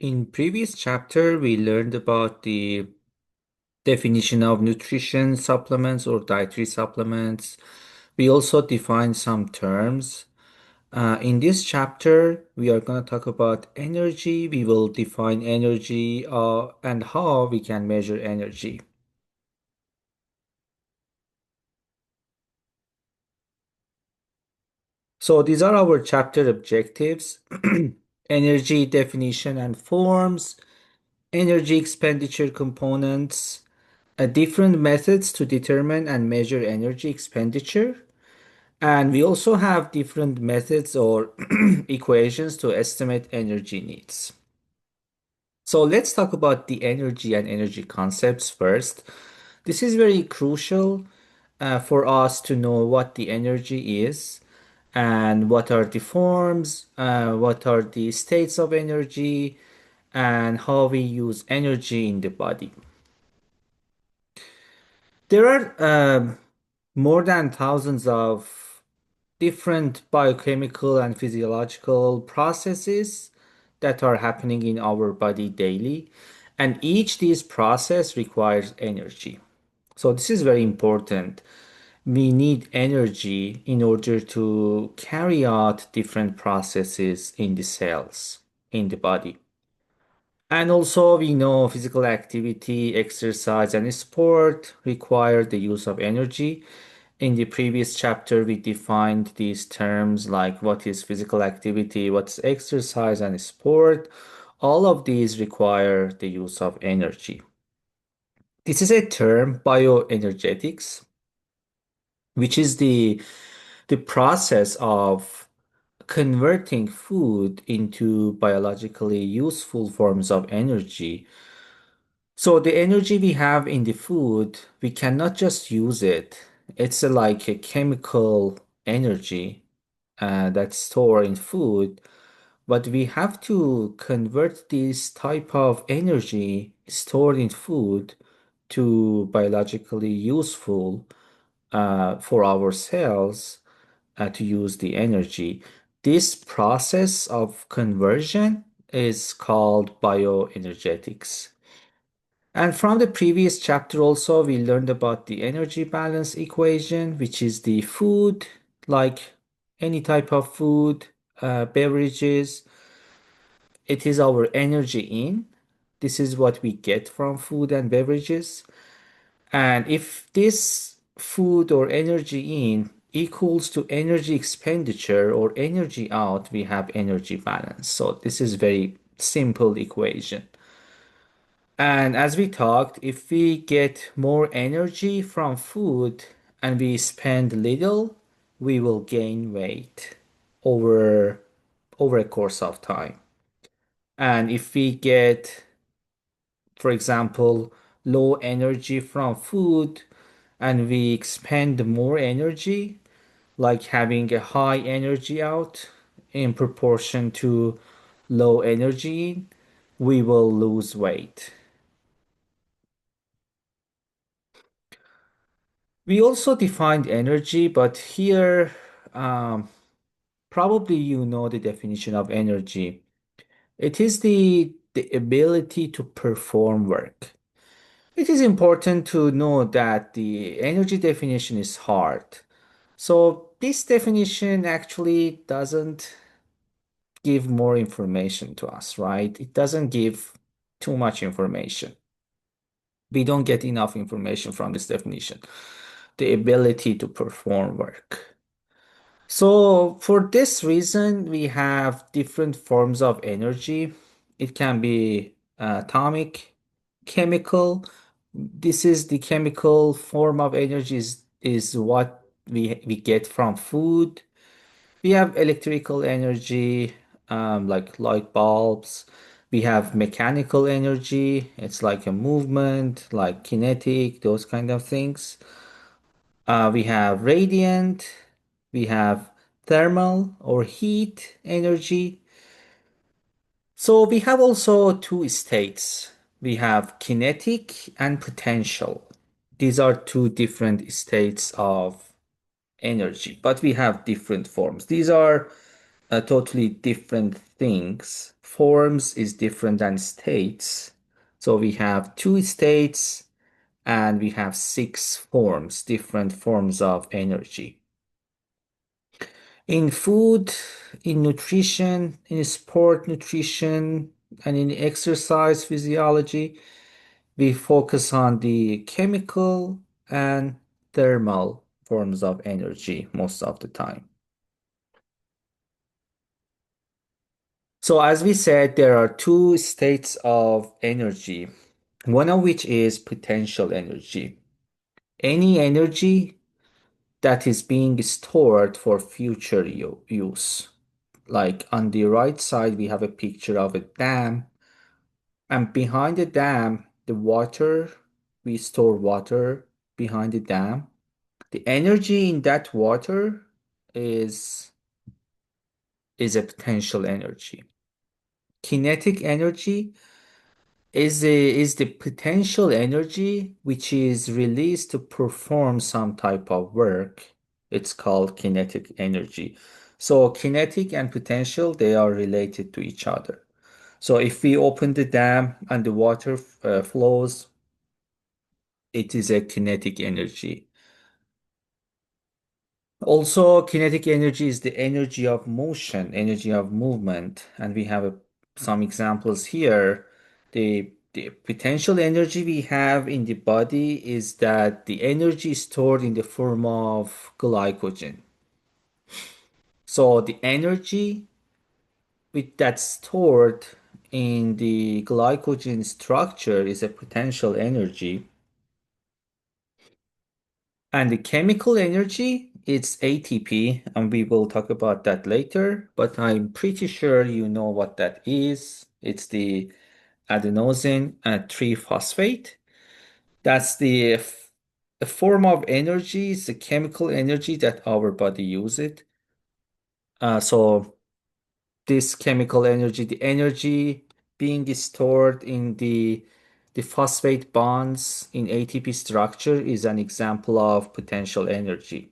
In previous chapter, we learned about the definition of nutrition supplements or dietary supplements. We also defined some terms. In this chapter, we are going to talk about energy. We will define energy and how we can measure energy. So these are our chapter objectives. Energy definition and forms, energy expenditure components, different methods to determine and measure energy expenditure. And we also have different methods or equations to estimate energy needs. So let's talk about the energy and energy concepts first. This is very crucial for us to know what the energy is and what are the forms, what are the states of energy, and how we use energy in the body. There are more than thousands of different biochemical and physiological processes that are happening in our body daily, and each these process requires energy. So this is very important. We need energy in order to carry out different processes in the cells in the body. And also, we know physical activity, exercise, and sport require the use of energy. In the previous chapter, we defined these terms like what is physical activity, what's exercise, and sport. All of these require the use of energy. This is a term, bioenergetics, which is the process of converting food into biologically useful forms of energy. So the energy we have in the food, we cannot just use it. It's like a chemical energy that's stored in food, but we have to convert this type of energy stored in food to biologically useful for our cells to use the energy. This process of conversion is called bioenergetics. And from the previous chapter also, we learned about the energy balance equation, which is the food, like any type of food, beverages. It is our energy in. This is what we get from food and beverages. And if this food or energy in equals to energy expenditure or energy out, we have energy balance. So this is very simple equation. And as we talked, if we get more energy from food and we spend little, we will gain weight over over a course of time. And if we get, for example, low energy from food and we expend more energy, like having a high energy out in proportion to low energy in, we will lose weight. We also defined energy, but here um, probably you know the definition of energy. It is the ability to perform work. It is important to know that the energy definition is hard. So this definition actually doesn't give more information to us, right? It doesn't give too much information. We don't get enough information from this definition. The ability to perform work. So for this reason, we have different forms of energy. It can be atomic, chemical. This is the chemical form of energy is what we get from food. We have electrical energy, like light bulbs. We have mechanical energy. It's like a movement, like kinetic, those kind of things. We have radiant, we have thermal or heat energy. So we have also two states. We have kinetic and potential. These are two different states of energy, but we have different forms. These are totally different things. Forms is different than states. So we have two states and we have six forms, different forms of energy. In food, in nutrition, in sport nutrition, and in exercise physiology, we focus on the chemical and thermal forms of energy most of the time. So, as we said, there are two states of energy, one of which is potential energy. Any energy that is being stored for future use. Like on the right side, we have a picture of a dam, and behind the dam, the water, we store water behind the dam. The energy in that water is is a potential energy. Kinetic energy is the potential energy which is released to perform some type of work. It's called kinetic energy. So kinetic and potential, they are related to each other. So if we open the dam and the water flows, it is a kinetic energy. Also, kinetic energy is the energy of motion, energy of movement, and we have some examples here. The potential energy we have in the body is that the energy stored in the form of glycogen. So the energy that's stored in the glycogen structure is a potential energy. And the chemical energy, it's ATP, and we will talk about that later, but I'm pretty sure you know what that is. It's the adenosine triphosphate. That's a form of energy, it's a chemical energy that our body uses. So this chemical energy, the energy being stored in the phosphate bonds in ATP structure is an example of potential energy.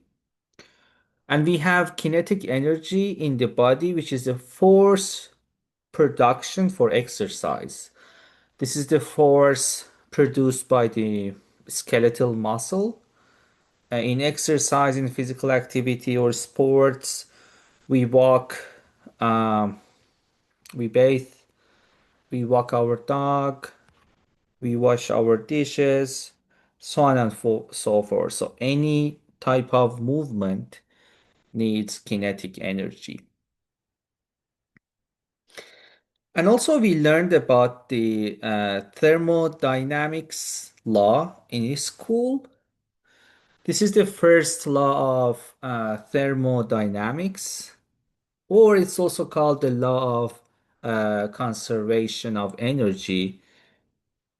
And we have kinetic energy in the body, which is the force production for exercise. This is the force produced by the skeletal muscle. In exercise, in physical activity or sports, we walk, um, we bathe, we walk our dog, we wash our dishes, so on and so forth. So any type of movement needs kinetic energy. And also, we learned about the thermodynamics law in school. This is the first law of thermodynamics, or it's also called the law of conservation of energy.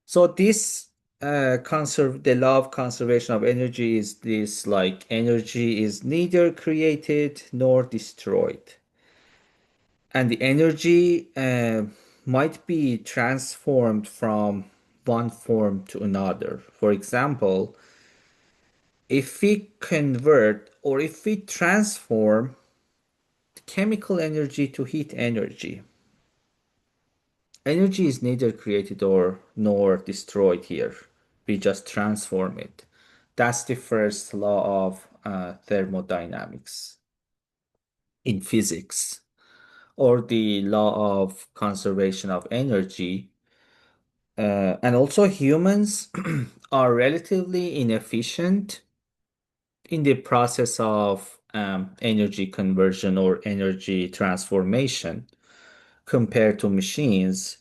So this the law of conservation of energy is this like energy is neither created nor destroyed. And the energy might be transformed from one form to another. For example, if we convert or if we transform chemical energy to heat energy, energy is neither created or nor destroyed here. We just transform it. That's the first law of thermodynamics in physics, or the law of conservation of energy. And also, humans are relatively inefficient in the process of energy conversion or energy transformation compared to machines.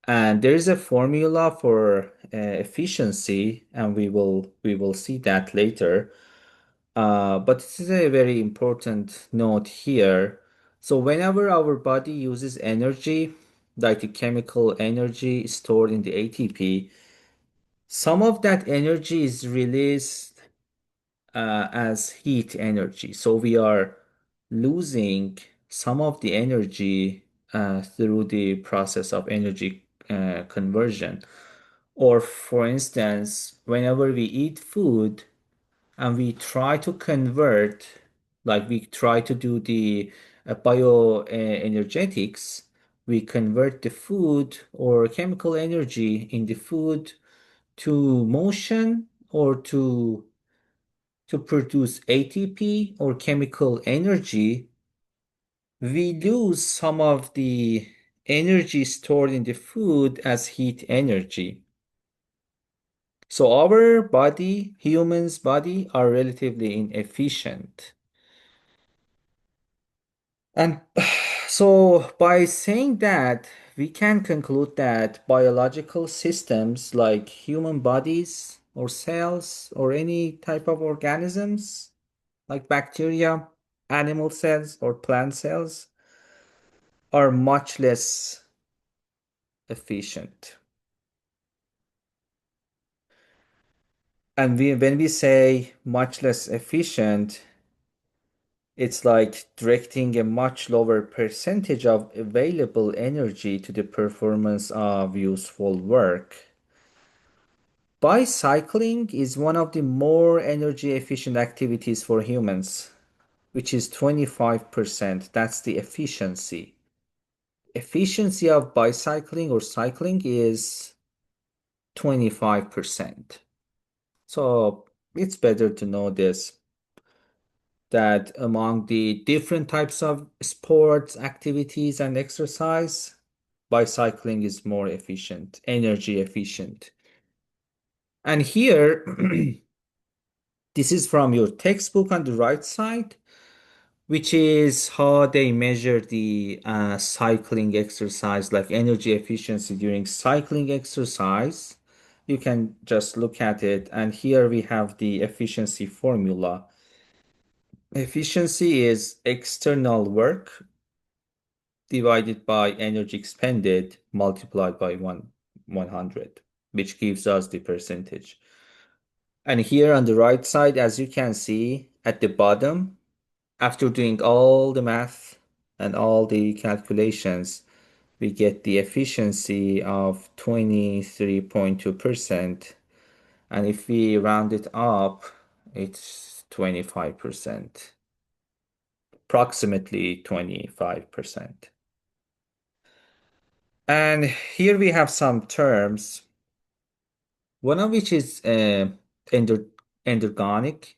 And there is a formula for efficiency, and we will see that later. But this is a very important note here. So whenever our body uses energy, like the chemical energy stored in the ATP, some of that energy is released as heat energy. So we are losing some of the energy through the process of energy conversion. Or for instance, whenever we eat food, and we try to convert, like we try to do the bioenergetics, we convert the food or chemical energy in the food to motion or to produce ATP or chemical energy. We lose some of the energy stored in the food as heat energy. So our body, humans' body, are relatively inefficient. And so by saying that, we can conclude that biological systems like human bodies or cells or any type of organisms like bacteria, animal cells, or plant cells are much less efficient. And when we say much less efficient, it's like directing a much lower percentage of available energy to the performance of useful work. Bicycling is one of the more energy efficient activities for humans, which is 25%. That's the efficiency. Efficiency of bicycling or cycling is 25%. So it's better to know this, that among the different types of sports, activities, and exercise, bicycling is more efficient, energy efficient. And here, this is from your textbook on the right side, which is how they measure the cycling exercise, like energy efficiency during cycling exercise. You can just look at it, and here we have the efficiency formula. Efficiency is external work divided by energy expended multiplied by 100, which gives us the percentage. And here on the right side, as you can see at the bottom, after doing all the math and all the calculations, we get the efficiency of 23.2%. And if we round it up, it's 25%, approximately 25%. And here we have some terms, one of which is ender endergonic.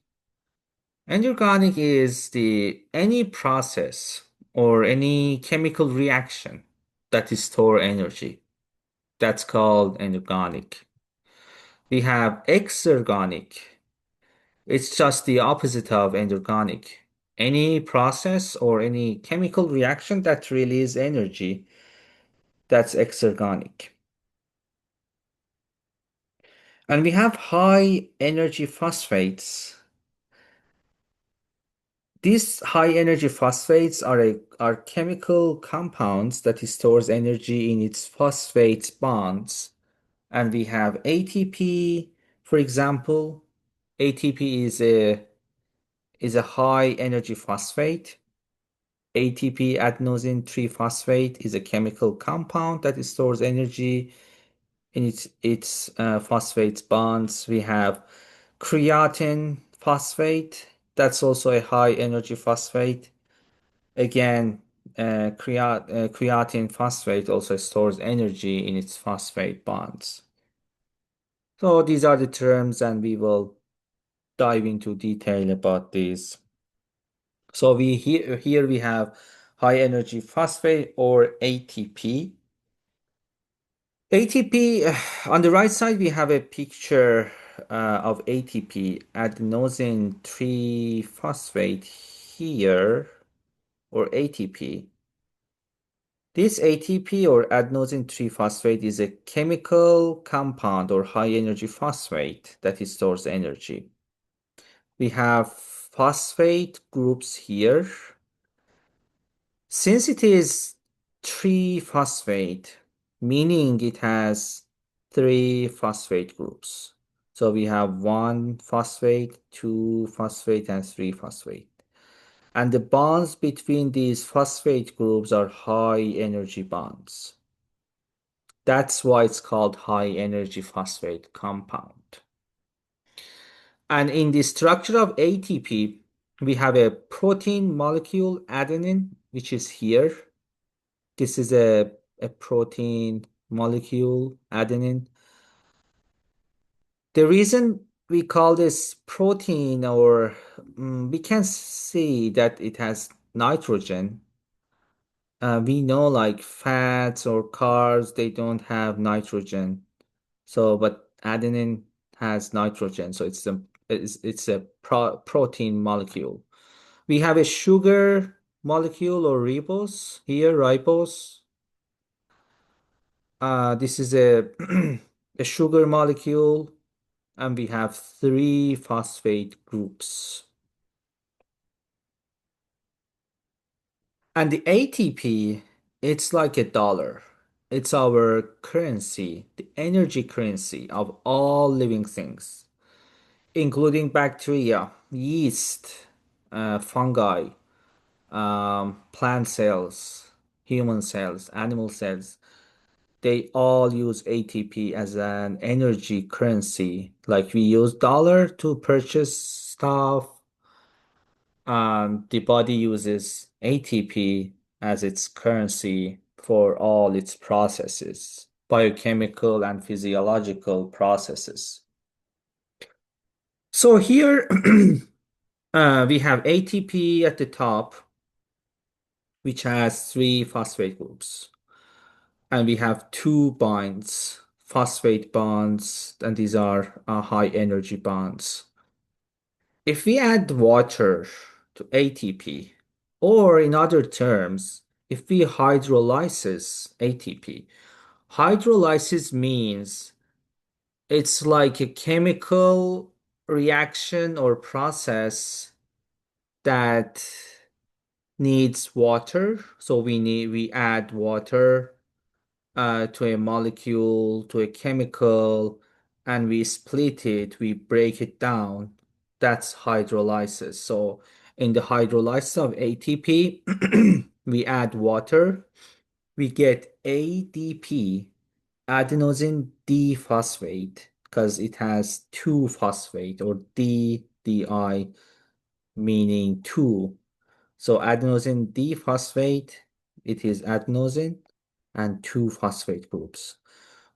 Endergonic is the any process or any chemical reaction that is store energy. That's called endergonic. We have exergonic. It's just the opposite of endergonic. Any process or any chemical reaction that releases energy, that's exergonic. And we have high energy phosphates. These high energy phosphates are chemical compounds that stores energy in its phosphate bonds. And we have ATP, for example. ATP is a high energy phosphate. ATP, adenosine triphosphate, is a chemical compound that stores energy in its phosphate bonds. We have creatine phosphate. That's also a high energy phosphate. Again, creatine phosphate also stores energy in its phosphate bonds. So these are the terms, and we will dive into detail about these. So here we have high energy phosphate or ATP. ATP, on the right side, we have a picture of ATP, adenosine triphosphate here, or ATP. This ATP or adenosine triphosphate is a chemical compound or high energy phosphate that stores energy. We have phosphate groups here. Since it is triphosphate, meaning it has three phosphate groups. So we have one phosphate, two phosphate, and three phosphate. And the bonds between these phosphate groups are high energy bonds. That's why it's called high energy phosphate compound. And in the structure of ATP, we have a protein molecule, adenine, which is here. This is a protein molecule, adenine. The reason we call this protein, or we can see that it has nitrogen. We know like fats or carbs, they don't have nitrogen. So, but adenine has nitrogen, so it's a protein molecule. We have a sugar molecule or ribose here, ribose. This is a a sugar molecule, and we have three phosphate groups. And the ATP, it's like a dollar. It's our currency, the energy currency of all living things, including bacteria, yeast, fungi, plant cells, human cells, animal cells. They all use ATP as an energy currency. Like we use dollar to purchase stuff, the body uses ATP as its currency for all its processes, biochemical and physiological processes. So here we have ATP at the top, which has three phosphate groups. And we have two bonds, phosphate bonds, and these are high energy bonds. If we add water to ATP, or in other terms, if we hydrolysis ATP, hydrolysis means it's like a chemical reaction or process that needs water. So we add water to a molecule, to a chemical, and we split it, we break it down. That's hydrolysis. So in the hydrolysis of ATP, we add water, we get ADP, adenosine diphosphate, because it has two phosphate or DDI, meaning two. So adenosine diphosphate, it is adenosine and two phosphate groups,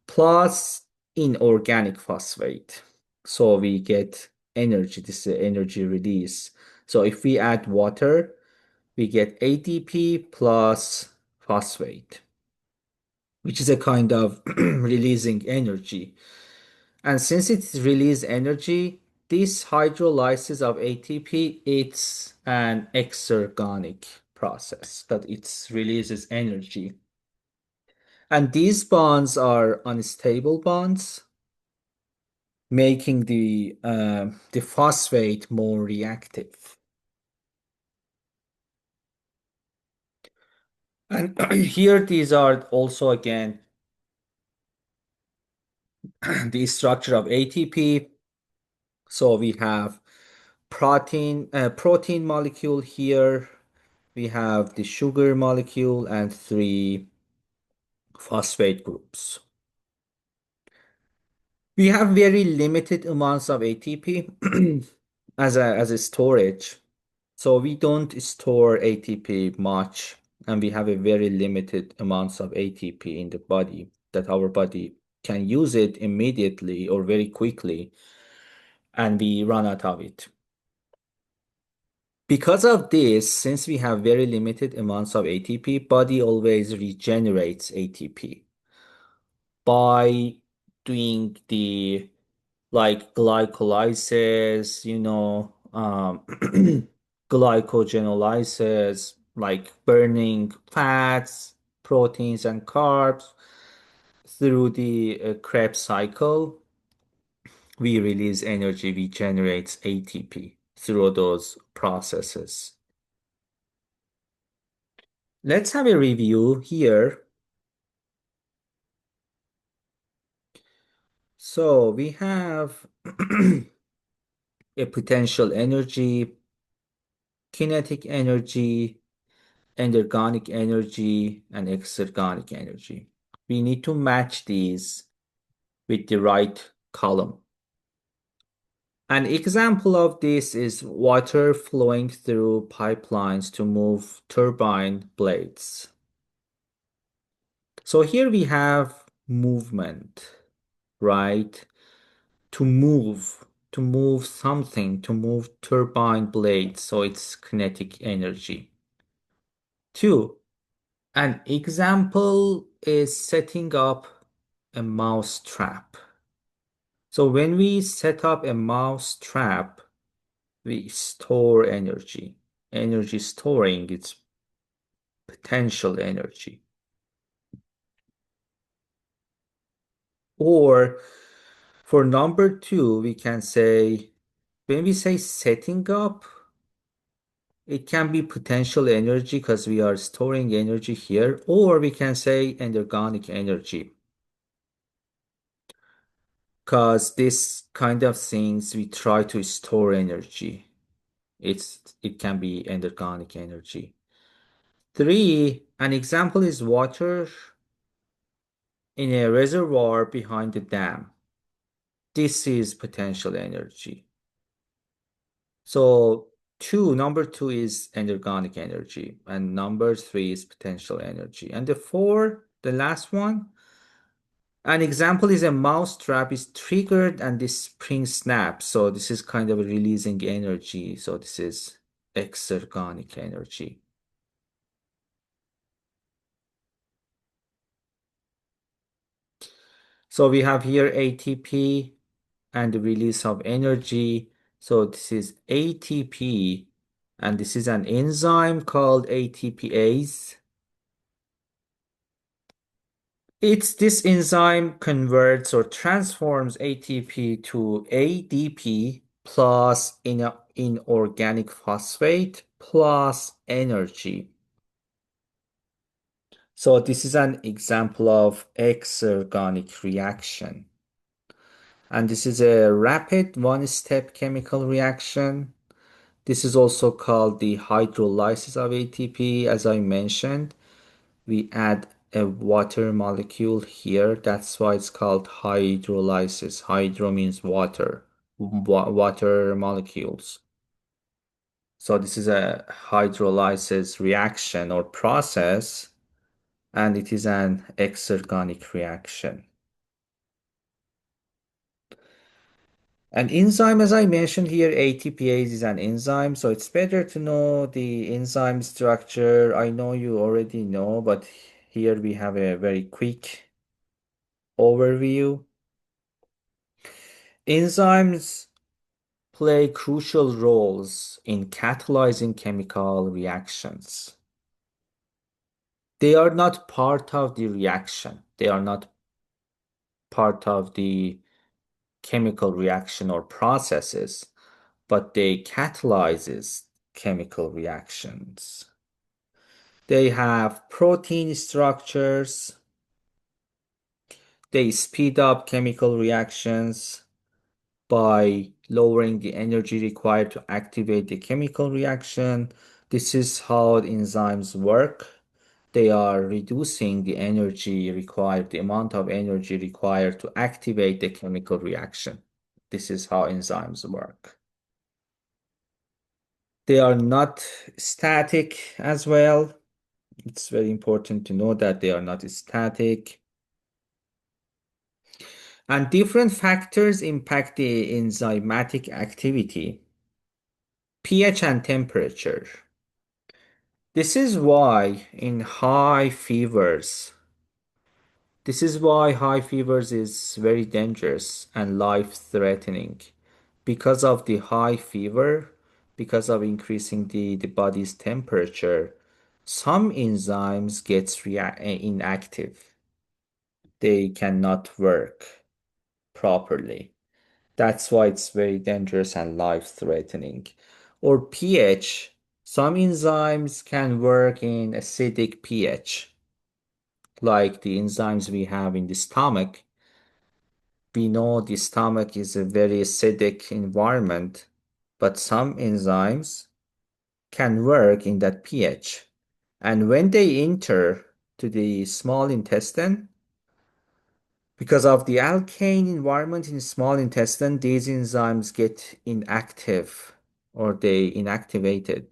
plus inorganic phosphate. So we get energy. This is energy release. So if we add water, we get ATP plus phosphate, which is a kind of releasing energy. And since it releases energy, this hydrolysis of ATP, it's an exergonic process that it releases energy. And these bonds are unstable bonds, making the phosphate more reactive. And here these are also again the structure of ATP. So we have protein molecule here. We have the sugar molecule and three phosphate groups. We have very limited amounts of ATP as a storage. So we don't store ATP much, and we have a very limited amounts of ATP in the body that our body can use it immediately or very quickly, and we run out of it. Because of this, since we have very limited amounts of ATP, body always regenerates ATP by doing the like glycolysis, glycogenolysis, like burning fats, proteins, and carbs through the Krebs cycle. We release energy, we generate ATP through those processes. Let's have a review here. So we have a potential energy, kinetic energy, endergonic energy, and exergonic energy. We need to match these with the right column. An example of this is water flowing through pipelines to move turbine blades. So here we have movement, right? To move something, to move turbine blades, so it's kinetic energy. Two, an example is setting up a mouse trap. So when we set up a mouse trap, we store energy. Energy storing, it's potential energy. Or for number two, we can say, when we say setting up, it can be potential energy because we are storing energy here, or we can say endergonic energy because this kind of things we try to store energy. It can be endergonic energy. Three, an example is water in a reservoir behind the dam. This is potential energy. So number two is endergonic energy, and number three is potential energy. And the four, the last one, an example is a mouse trap is triggered and this spring snaps. So this is kind of releasing energy. So this is exergonic energy. So we have here ATP and the release of energy. So this is ATP, and this is an enzyme called ATPase. It's this enzyme converts or transforms ATP to ADP plus inorganic phosphate plus energy. So this is an example of exergonic reaction. And this is a rapid one-step chemical reaction. This is also called the hydrolysis of ATP. As I mentioned, we add a water molecule here. That's why it's called hydrolysis. Hydro means water, water molecules. So this is a hydrolysis reaction or process, and it is an exergonic reaction. An enzyme, as I mentioned here, ATPase is an enzyme, so it's better to know the enzyme structure. I know you already know, but here we have a very quick overview. Enzymes play crucial roles in catalyzing chemical reactions. They are not part of the reaction. They are not part of the chemical reaction or processes, but they catalyzes chemical reactions. They have protein structures. They speed up chemical reactions by lowering the energy required to activate the chemical reaction. This is how enzymes work. They are reducing the energy required, the amount of energy required to activate the chemical reaction. This is how enzymes work. They are not static as well. It's very important to know that they are not static. And different factors impact the enzymatic activity, pH and temperature. This is why in high fevers, this is why high fevers is very dangerous and life-threatening. Because of the high fever, because of increasing the body's temperature, some enzymes get inactive. They cannot work properly. That's why it's very dangerous and life-threatening. Or pH. Some enzymes can work in acidic pH, like the enzymes we have in the stomach. We know the stomach is a very acidic environment, but some enzymes can work in that pH. And when they enter to the small intestine, Because of the alkane environment in small intestine, these enzymes get inactive or they inactivated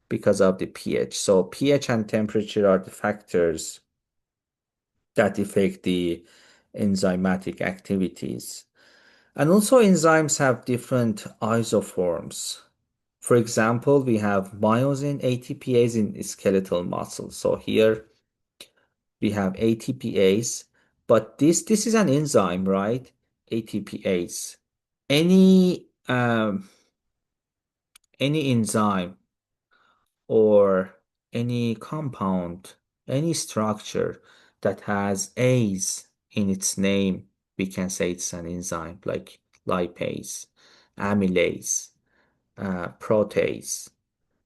because of the pH. So pH and temperature are the factors that affect the enzymatic activities. And also enzymes have different isoforms. For example, we have myosin ATPase in skeletal muscle. So here we have ATPase, but this is an enzyme, right? ATPase. Any any enzyme or any compound, any structure that has A's in its name, we can say it's an enzyme, like lipase, amylase, protease.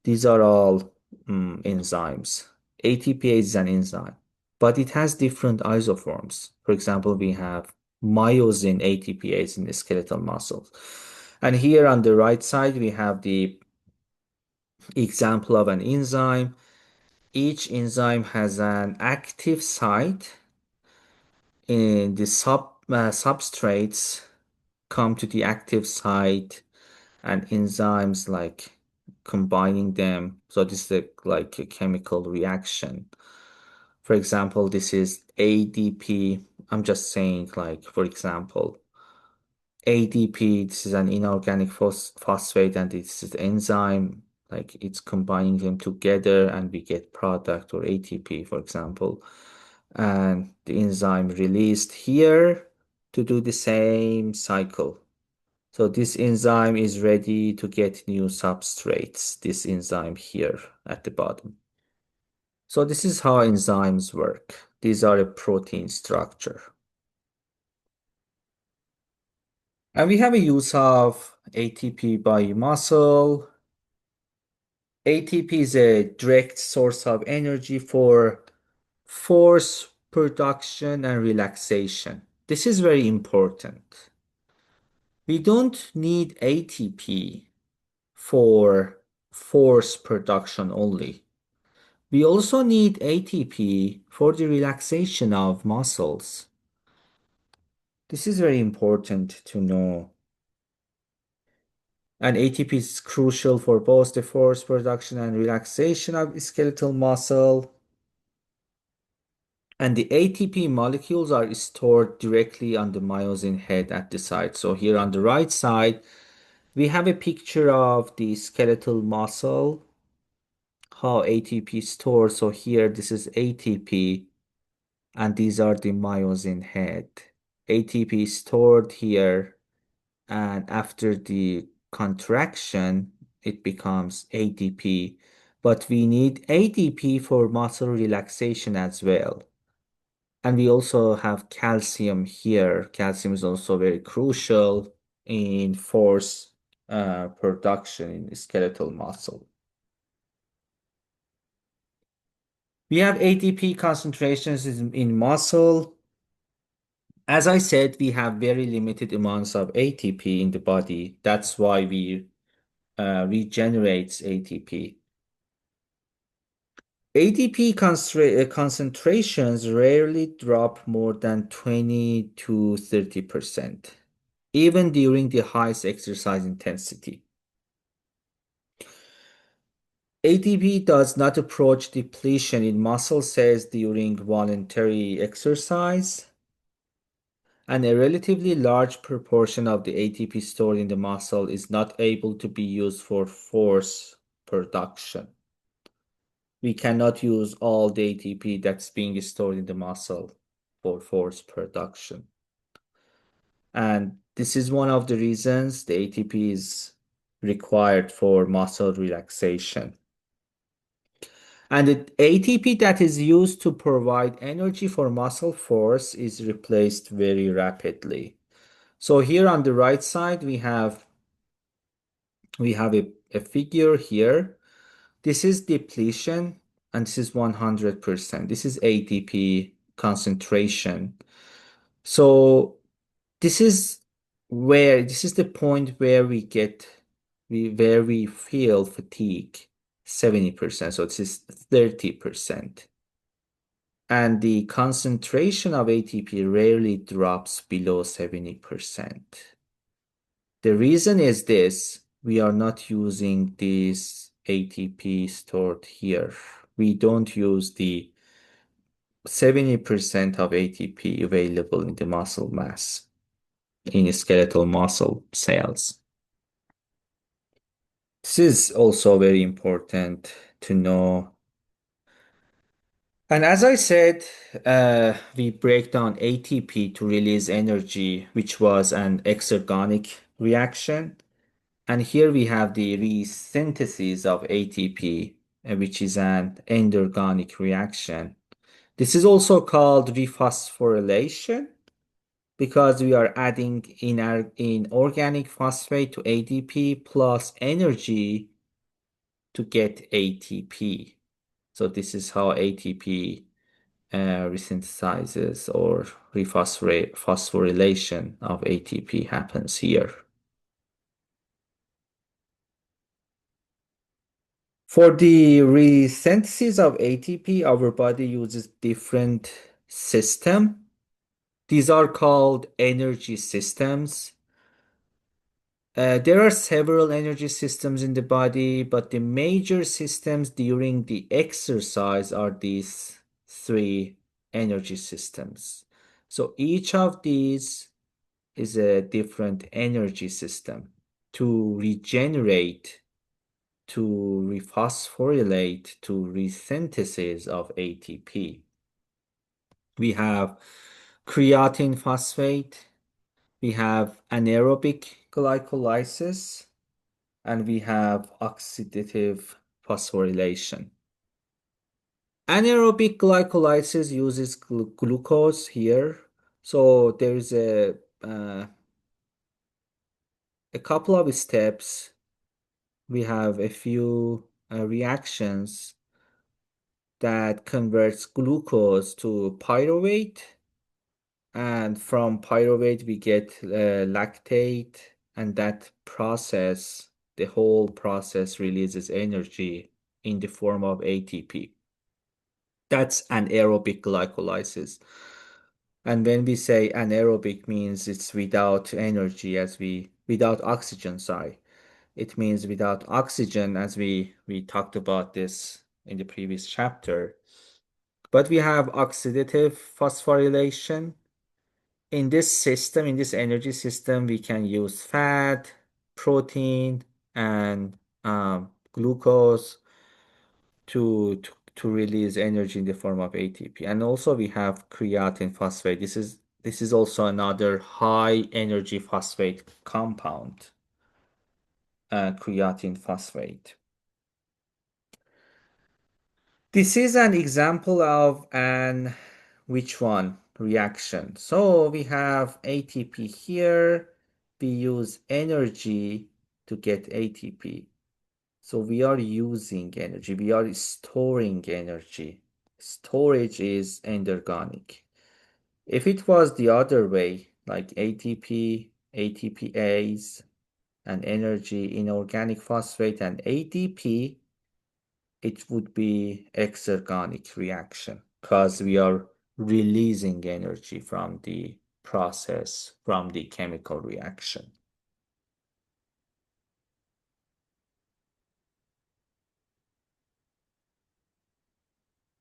These are all enzymes. ATPase is an enzyme, but it has different isoforms. For example, we have myosin ATPase in the skeletal muscles. And here on the right side, we have the example of an enzyme. Each enzyme has an active site in the substrates come to the active site and enzymes like combining them. So this is like a chemical reaction. For example, this is ADP. I'm just saying like, for example, ADP, this is an inorganic phosphate and this is the enzyme, like it's combining them together and we get product or ATP, for example. And the enzyme released here to do the same cycle. So this enzyme is ready to get new substrates, this enzyme here at the bottom. So this is how enzymes work. These are a protein structure. And we have a use of ATP by muscle. ATP is a direct source of energy for force production and relaxation. This is very important. We don't need ATP for force production only. We also need ATP for the relaxation of muscles. This is very important to know. And ATP is crucial for both the force production and relaxation of skeletal muscle. And the ATP molecules are stored directly on the myosin head at the site. So here on the right side, we have a picture of the skeletal muscle, how ATP is stored. So here, this is ATP, and these are the myosin head. ATP is stored here, and after the contraction, it becomes ATP. But we need ATP for muscle relaxation as well. And we also have calcium here. Calcium is also very crucial in force production in skeletal muscle. We have ATP concentrations in muscle. As I said, we have very limited amounts of ATP in the body. That's why we regenerates ATP. ATP concentrations rarely drop more than 20 to 30%, even during the highest exercise intensity. ATP does not approach depletion in muscle cells during voluntary exercise, and a relatively large proportion of the ATP stored in the muscle is not able to be used for force production. We cannot use all the ATP that's being stored in the muscle for force production. And this is one of the reasons the ATP is required for muscle relaxation. And the ATP that is used to provide energy for muscle force is replaced very rapidly. So here on the right side, we have a figure here. This is depletion and this is 100%. This is ATP concentration. So this is the point where we feel fatigue, 70%. So this is 30%. and the concentration of ATP rarely drops below 70%. The reason is this: we are not using this ATP stored here. We don't use the 70% of ATP available in the muscle mass in skeletal muscle cells. This is also very important to know. And as I said, we break down ATP to release energy, which was an exergonic reaction. And here we have the resynthesis of ATP, which is an endergonic reaction. This is also called rephosphorylation because we are adding inorganic phosphate to ADP plus energy to get ATP. So this is how ATP resynthesizes or rephosphorylation of ATP happens here. For the resynthesis of ATP, our body uses different systems. These are called energy systems. There are several energy systems in the body, but the major systems during the exercise are these three energy systems. So each of these is a different energy system. To regenerate, to rephosphorylate, to resynthesis of ATP. We have creatine phosphate, we have anaerobic glycolysis, and we have oxidative phosphorylation. Anaerobic glycolysis uses glucose here. So there's a couple of steps. We have a few reactions that converts glucose to pyruvate, and from pyruvate we get lactate, and that process, the whole process releases energy in the form of ATP. That's anaerobic glycolysis. And when we say anaerobic means it's without energy without oxygen, sorry. It means without oxygen as we talked about this in the previous chapter. But we have oxidative phosphorylation. In this system, in this energy system, we can use fat, protein, and glucose to release energy in the form of ATP. And also we have creatine phosphate. This is also another high energy phosphate compound, creatine phosphate. This is an example of an which one reaction. So we have ATP here. We use energy to get ATP. So we are using energy. We are storing energy. Storage is endergonic. If it was the other way, like ATP, ATPase, and energy, inorganic phosphate, and ADP, it would be exergonic reaction because we are releasing energy from the process, from the chemical reaction.